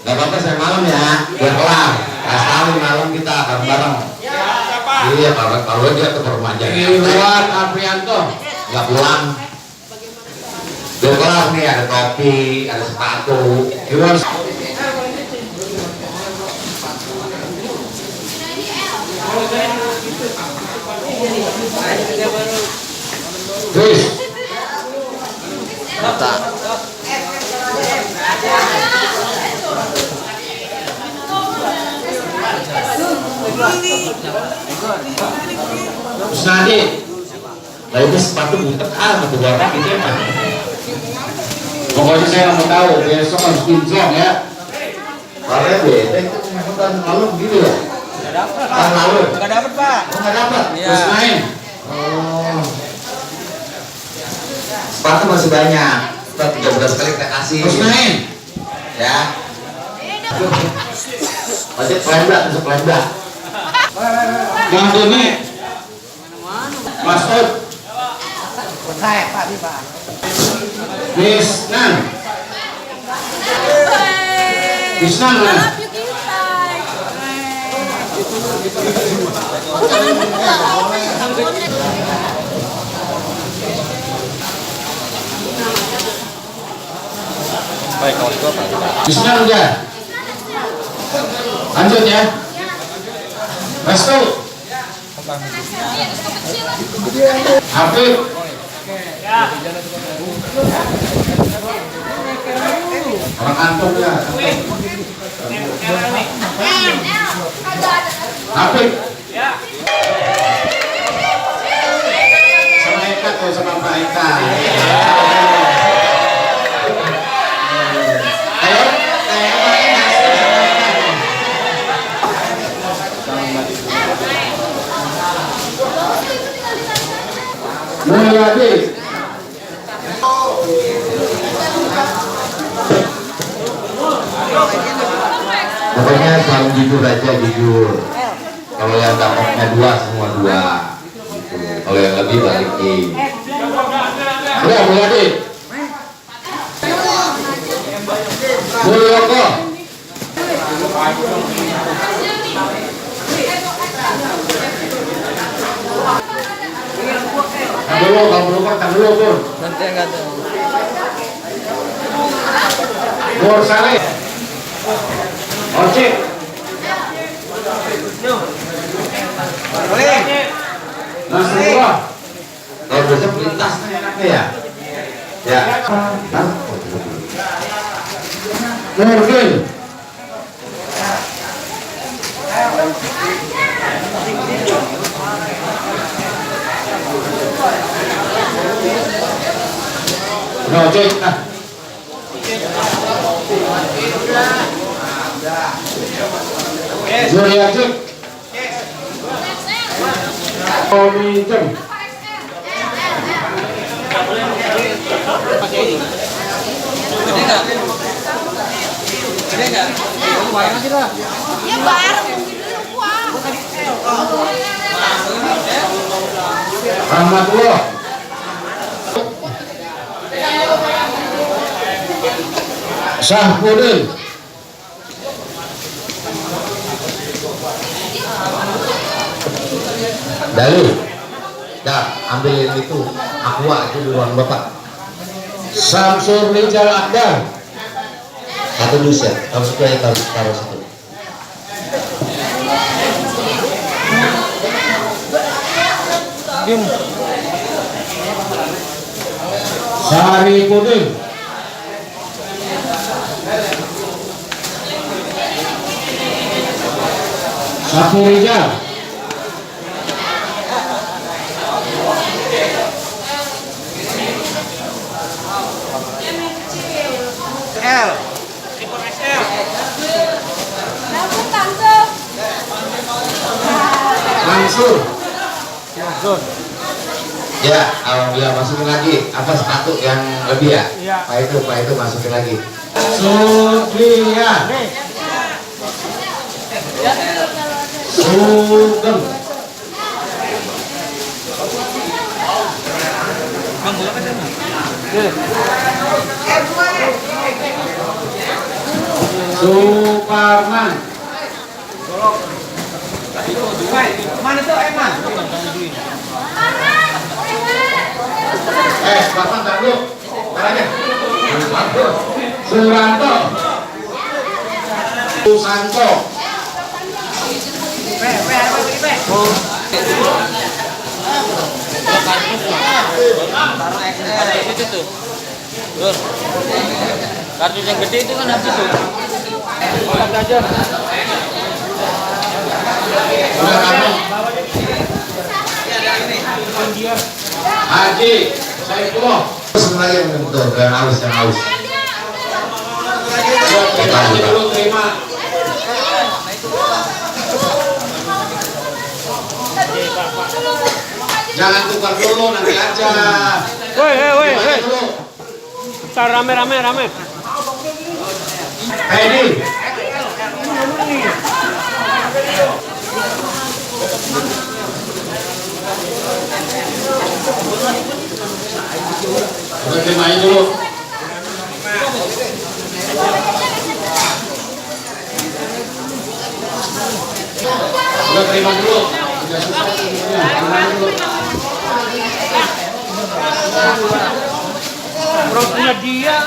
Gak apa-apa saya malam ya, biar kelar. Kali malam kita bareng-bareng. Iya, kalau dia ke remaja. Iwan Aprianto nggak pulang. Biar kelar nih, ada topi, ada sepatu. Iwan. Chris. Terus nanti, lah itu sepatu butek atau warna gitu ya. Pokoknya saya mau tahu besok harus kinclong ya. Karena beda itu bukan lalu gitu ya. Tahun lalu. Nggak dapat Pak. Nggak dapat. Iya. Terus main. Oh. Sepatu masih banyak. Kita 13 kali kita kasih. Terus main. Ya. Masih pelembak, masuk pelembak. Yang ini Masud Saya Pak nih Pak. Bisnan Bisnan mana? Baik, kalau itu Pak. Bisnan udah. Lanjut ya. Restu. Hafid. Orang antum ya. Hafid. Sama Eka tuh, sama Pak Eka. Ayo, Mulyadi. Pokoknya selalu jujur aja, jujur. Kalau yang dapatnya 2 semua 2. Gitu. Kalau yang lebih balikin. Udah Mulyadi. Mulyoko. Dulu, kalau dulu, Pur. Nanti enggak tahu. Pur Saleh. Ocik. Boleh. Nasrullah. Kalau besok lintas enaknya ya. Ya. Nurdin. No, cek. Julia cek. Tommy cek. Gede nggak? Gede nggak? Barang sih lah. Ya bareng uang. Rahmatullah. Syahpudin. Dalu. Dah, ambilin itu aqua itu di ruang Bapak. Samsul Rijal Akbar. Satu dus ya, taruh situ aja, taruh situ. Sari Pudin. Sapu Rijal. L. Mansur. Mansur. Ya, alhamdulillah masukin lagi. Apa sepatu yang lebih ya? Iya. Pak itu masukin lagi. Sudian. Sugeng. Bang, gula kan Suparman. Mana tuh Eman? Suparman tak dulu. Caranya. Suranto. Susanto. Itu tuh. Bro. Kartu yang gede itu kan habis tuh. Aja. Udah kamu. Haji, Saifullah. Sebenarnya yang betul, yang haus. Kita dulu terima. Jangan tukar dulu, nanti aja. Woi. Dulu. Tar rame. Hedi. Udah terimain dulu. Udah terima dulu. Udah susah semuanya. Terima dulu. Bro punya dia.